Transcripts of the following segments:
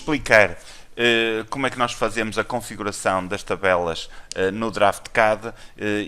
explicar como é que nós fazemos a configuração das tabelas no DraftCAD.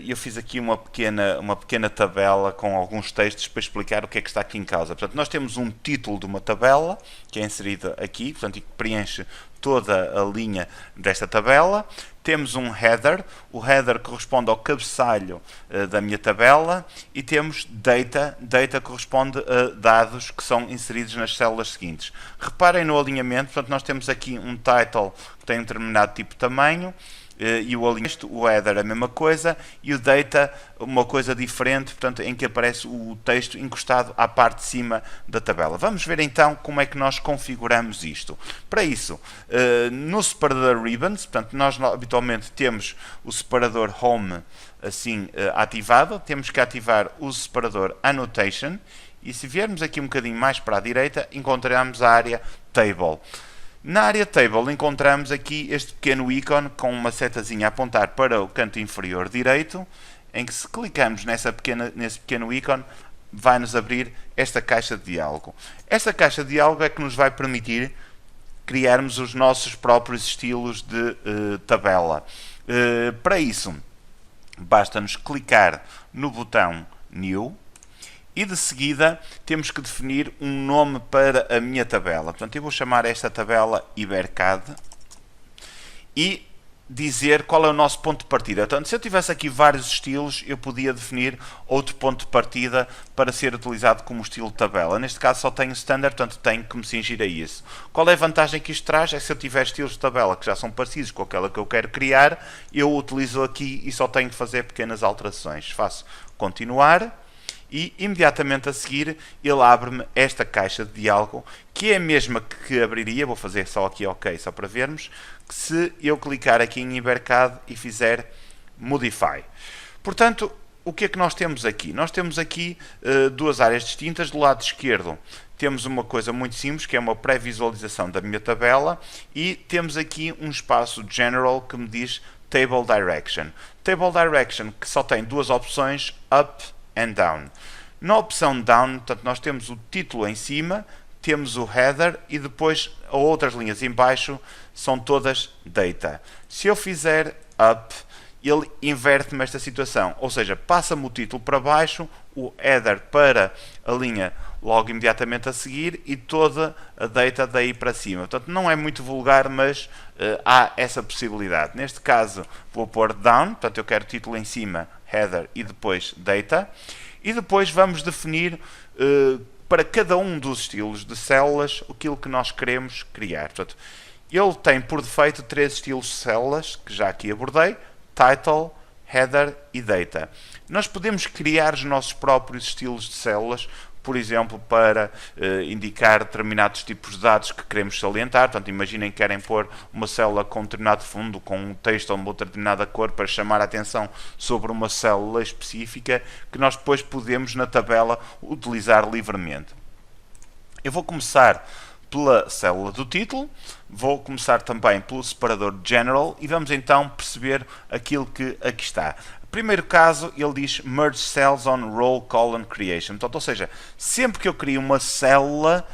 Eu fiz aqui uma pequena tabela com alguns textos para explicar o que é que está aqui em causa. Portanto, nós temos um título de uma tabela que é inserido aqui, portanto, e que preenche toda a linha desta tabela. Temos um header, o header corresponde ao cabeçalho da minha tabela, e temos data corresponde a dados que são inseridos nas células seguintes. Reparem no alinhamento, portanto nós temos aqui um title que tem um determinado tipo de tamanho, e o alinhamento, o header a mesma coisa, e o data uma coisa diferente, portanto em que aparece o texto encostado à parte de cima da tabela. Vamos ver então como é que nós configuramos isto. Para isso, no separador Ribbons, portanto nós habitualmente temos o separador Home assim ativado, temos que ativar o separador Annotation, e se viermos aqui um bocadinho mais para a direita, encontramos a área Table. Na área Table encontramos aqui este pequeno ícone com uma setazinha a apontar para o canto inferior direito, em que se clicarmos nesse pequeno ícone, vai-nos abrir esta caixa de diálogo. Esta caixa de diálogo é que nos vai permitir criarmos os nossos próprios estilos de tabela. Para isso, basta-nos clicar no botão New, e de seguida temos que definir um nome para a minha tabela. Portanto, eu vou chamar esta tabela Ibercad e dizer qual é o nosso ponto de partida. Portanto, se eu tivesse aqui vários estilos, eu podia definir outro ponto de partida para ser utilizado como estilo de tabela. Neste caso só tenho standard, portanto tenho que me cingir a isso. Qual é a vantagem que isto traz? É que se eu tiver estilos de tabela que já são parecidos com aquela que eu quero criar, eu utilizo aqui e só tenho que fazer pequenas alterações. Faço continuar. E imediatamente a seguir ele abre-me esta caixa de diálogo, que é a mesma que abriria, vou fazer só aqui OK, só para vermos, que se eu clicar aqui em Ibercad e fizer Modify. Portanto, o que é que nós temos aqui? Nós temos aqui duas áreas distintas. Do lado esquerdo temos uma coisa muito simples, que é uma pré-visualização da minha tabela, e temos aqui um espaço General que me diz Table Direction. Table Direction que só tem duas opções, Up and Down. Na opção Down, portanto, nós temos o título em cima, temos o header e depois as outras linhas em baixo são todas data. Se eu fizer Up, ele inverte-me esta situação, ou seja, passa-me o título para baixo, o header para a linha logo imediatamente a seguir e toda a data daí para cima. Portanto, não é muito vulgar, mas há essa possibilidade. Neste caso, vou pôr Down, portanto, eu quero título em cima, header e depois data, e depois vamos definir para cada um dos estilos de células aquilo que nós queremos criar. Portanto, ele tem por defeito 3 estilos de células, que já aqui abordei: title, header e data. Nós podemos criar os nossos próprios estilos de células, por exemplo, para indicar determinados tipos de dados que queremos salientar. Portanto, imaginem que querem pôr uma célula com um determinado fundo, com um texto ou uma outra determinada cor, para chamar a atenção sobre uma célula específica, que nós depois podemos, na tabela, utilizar livremente. Eu vou começar pela célula do título, vou começar também pelo separador General, e vamos então perceber aquilo que aqui está. Primeiro caso, ele diz Merge Cells on Row Column Creation. Portanto, ou seja, sempre que eu crio uma célula,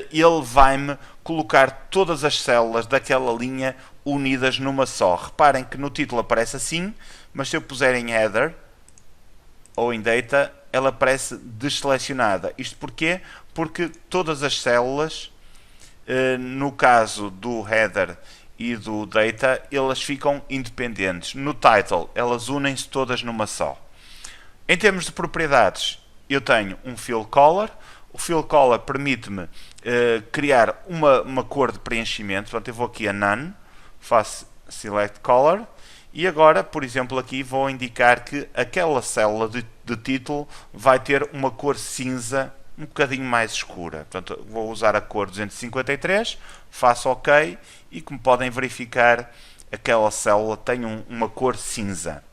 ele vai-me colocar todas as células daquela linha unidas numa só. Reparem que no título aparece assim, mas se eu puser em Header ou em Data, ela aparece desselecionada. Isto porquê? Porque todas as células, no caso do Header e do Data, elas ficam independentes. No Title, elas unem-se todas numa só. Em termos de propriedades, eu tenho um Fill Color. O Fill Color permite-me criar uma cor de preenchimento. Portanto, eu vou aqui a None, faço Select Color, e agora, por exemplo, aqui vou indicar que aquela célula de título vai ter uma cor cinza um bocadinho mais escura. Portanto, vou usar a cor 253, faço OK, e como podem verificar, aquela célula tem uma cor cinza.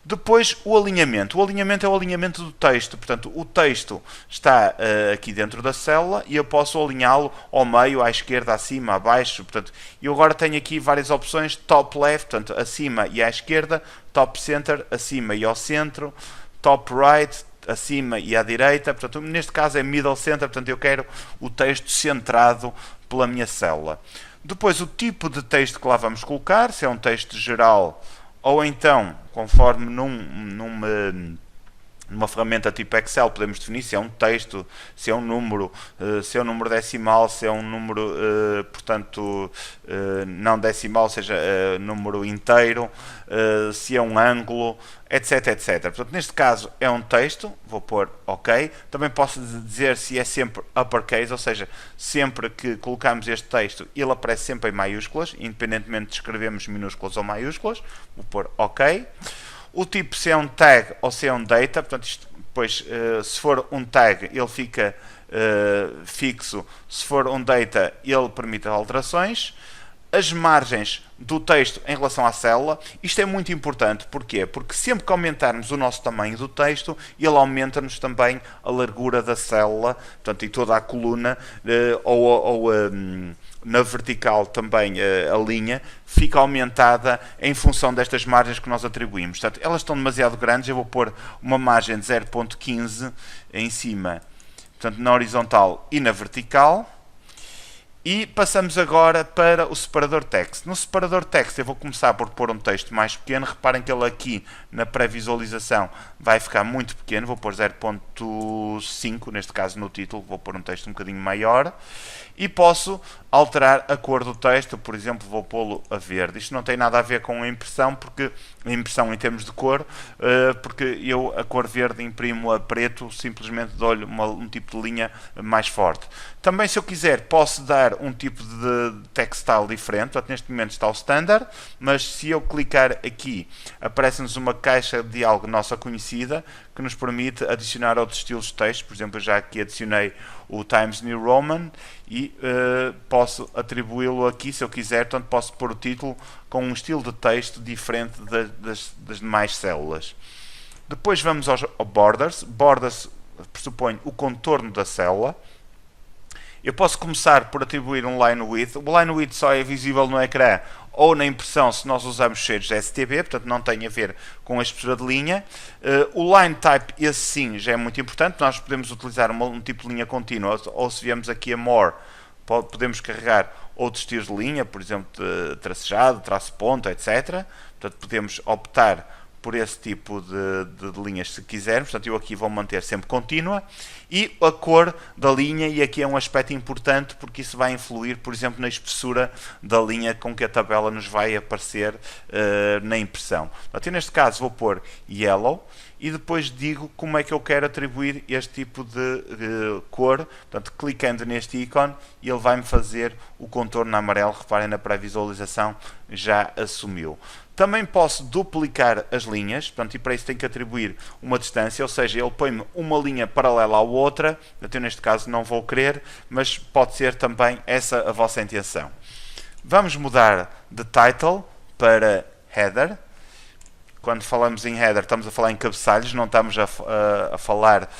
Depois, o alinhamento. O alinhamento é o alinhamento do texto. Portanto, o texto está aqui dentro da célula e eu posso alinhá-lo ao meio, à esquerda, acima, abaixo. Portanto, eu agora tenho aqui várias opções: top left, portanto, acima e à esquerda; top center, acima e ao centro; top right, acima e à direita, portanto, neste caso é middle center, portanto eu quero o texto centrado pela minha célula. Depois o tipo de texto que lá vamos colocar, se é um texto geral ou então, conforme numa ferramenta tipo Excel podemos definir se é um texto, se é um número, se é um número decimal, se é um número, portanto, não decimal, ou seja, número inteiro, se é um ângulo, etc, etc. Portanto, neste caso é um texto, vou pôr OK. Também posso dizer se é sempre uppercase, ou seja, sempre que colocamos este texto, ele aparece sempre em maiúsculas, independentemente de escrevermos minúsculas ou maiúsculas, vou pôr OK. O tipo se é um tag ou se é um data, portanto, isto, depois, se for um tag, ele fica fixo, se for um data, ele permite alterações. As margens do texto em relação à célula, isto é muito importante, porquê? Porque sempre que aumentarmos o nosso tamanho do texto, ele aumenta-nos também a largura da célula, portanto, e toda a coluna, na vertical também a linha, fica aumentada em função destas margens que nós atribuímos. Portanto, elas estão demasiado grandes, eu vou pôr uma margem de 0.15 em cima, portanto, na horizontal e na vertical. E passamos agora para o separador text. No separador text eu vou começar por pôr um texto mais pequeno. Reparem que ele aqui na pré-visualização vai ficar muito pequeno. Vou pôr 0.5, neste caso no título, vou pôr um texto um bocadinho maior. E posso alterar a cor do texto, por exemplo, vou pô-lo a verde. Isto não tem nada a ver com a impressão, porque a impressão em termos de cor, porque eu a cor verde imprimo a preto, simplesmente dou-lhe um tipo de linha mais forte. Também, se eu quiser, posso dar um tipo de textile diferente. Portanto, neste momento está o standard, mas se eu clicar aqui, aparece-nos uma caixa de diálogo nossa conhecida, que nos permite adicionar outros estilos de texto. Por exemplo, eu já aqui adicionei o Times New Roman e posso atribuí-lo aqui se eu quiser. Portanto, posso pôr o título com um estilo de texto diferente das demais células. Depois vamos aos borders. Borders pressupõe o contorno da célula. Eu posso começar por atribuir um line width. O line width só é visível no ecrã ou na impressão se nós usarmos cheiros STB, portanto não tem a ver com a espessura de linha. O line type, esse sim, já é muito importante. Nós podemos utilizar um tipo de linha contínua, ou se viemos aqui a More, podemos carregar outros estilos de linha, por exemplo, de tracejado, traço ponta, etc. Portanto, podemos optar por esse tipo de linhas se quisermos. Portanto, eu aqui vou manter sempre contínua. E a cor da linha, e aqui é um aspecto importante porque isso vai influir, por exemplo, na espessura da linha com que a tabela nos vai aparecer na impressão. Portanto, eu neste caso vou pôr yellow e depois digo como é que eu quero atribuir este tipo de cor. Portanto, clicando neste ícone, ele vai-me fazer o contorno amarelo. Reparem, na pré-visualização já assumiu. Também posso duplicar as linhas, portanto, e para isso tenho que atribuir uma distância, ou seja, ele põe-me uma linha paralela à outra. Eu neste caso não vou querer, mas pode ser também essa a vossa intenção. Vamos mudar de title para header. Quando falamos em header, estamos a falar em cabeçalhos, não estamos a falar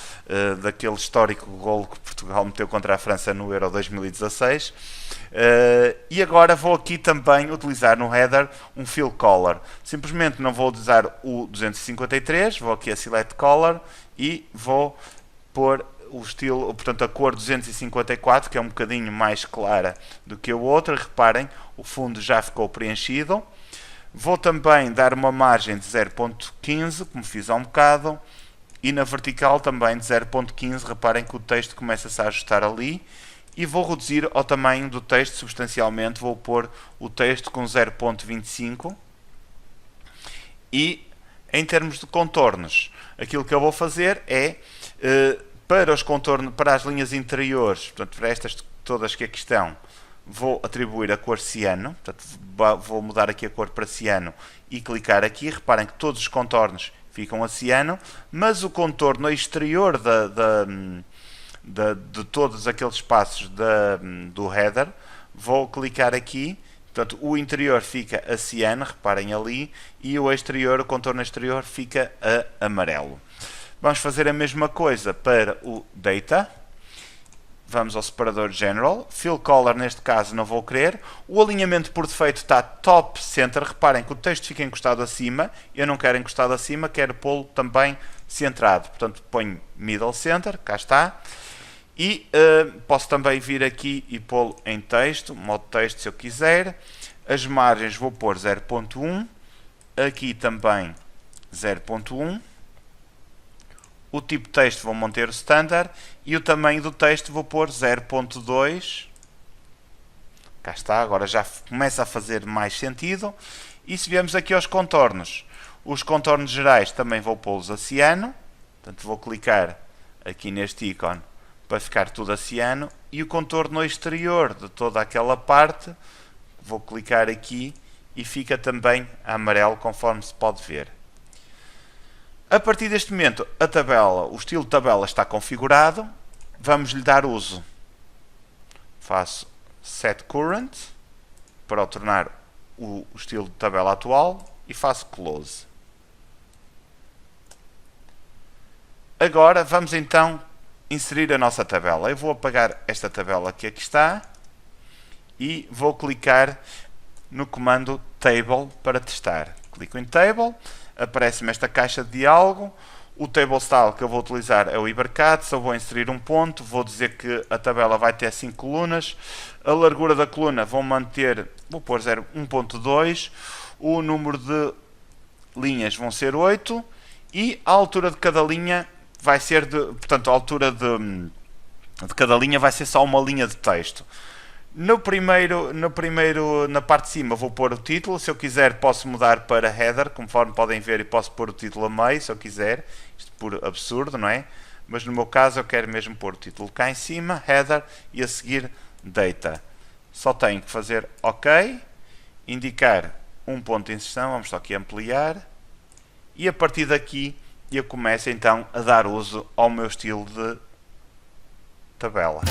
daquele histórico golo que Portugal meteu contra a França no Euro 2016. E agora vou aqui também utilizar no header um fill color. Simplesmente não vou utilizar o 253, vou aqui a select color e vou pôr o estilo, portanto a cor 254, que é um bocadinho mais clara do que o outro. Reparem, o fundo já ficou preenchido. Vou também dar uma margem de 0.15, como fiz há um bocado, e na vertical também de 0.15. Reparem que o texto começa-se a ajustar ali. E vou reduzir ao tamanho do texto substancialmente. Vou pôr o texto com 0.25. E em termos de contornos, aquilo que eu vou fazer é, para os contornos, para as linhas interiores, portanto, para estas todas que aqui estão, vou atribuir a cor ciano. Portanto, vou mudar aqui a cor para ciano e clicar aqui. Reparem que todos os contornos ficam a ciano, mas o contorno exterior de todos aqueles espaços do header, vou clicar aqui. Portanto, o interior fica a ciano, reparem ali, e o exterior, o contorno exterior, fica a amarelo. Vamos fazer a mesma coisa para o data. Vamos ao separador General. Fill Color, neste caso, não vou querer. O alinhamento por defeito está Top Center. Reparem que o texto fica encostado acima. Eu não quero encostado acima, quero pô-lo também centrado. Portanto, ponho middle center, cá está. E posso também vir aqui e pô-lo em texto, modo texto se eu quiser. As margens vou pôr 0.1, aqui também 0.1. O tipo de texto vou manter o standard e o tamanho do texto vou pôr 0.2. Cá está, agora já começa a fazer mais sentido. E se viemos aqui aos contornos, os contornos gerais também vou pô-los a ciano. Portanto, vou clicar aqui neste ícone para ficar tudo a ciano. E o contorno exterior de toda aquela parte, vou clicar aqui e fica também a amarelo, conforme se pode ver. A partir deste momento, a tabela, o estilo de tabela está configurado. Vamos lhe dar uso. Faço Set Current para o tornar o estilo de tabela atual e faço Close. Agora vamos então inserir a nossa tabela. Eu vou apagar esta tabela que aqui está e vou clicar no comando Table para testar. Clico em Table, aparece-me esta caixa de diálogo. O table style que eu vou utilizar é o Ibercat. Se eu vou inserir um ponto, vou dizer que a tabela vai ter 5 colunas. A largura da coluna vou manter, vou pôr 1.2. O número de linhas vão ser 8. E a altura de cada linha vai ser portanto, a altura de cada linha vai ser só uma linha de texto. Na parte de cima vou pôr o título. Se eu quiser posso mudar para header, conforme podem ver, e posso pôr o título a meio, se eu quiser. Isto por absurdo, não é? Mas no meu caso eu quero mesmo pôr o título cá em cima, header, e a seguir data. Só tenho que fazer OK, indicar um ponto de inserção, vamos só aqui ampliar, e a partir daqui eu começo então a dar uso ao meu estilo de tabela.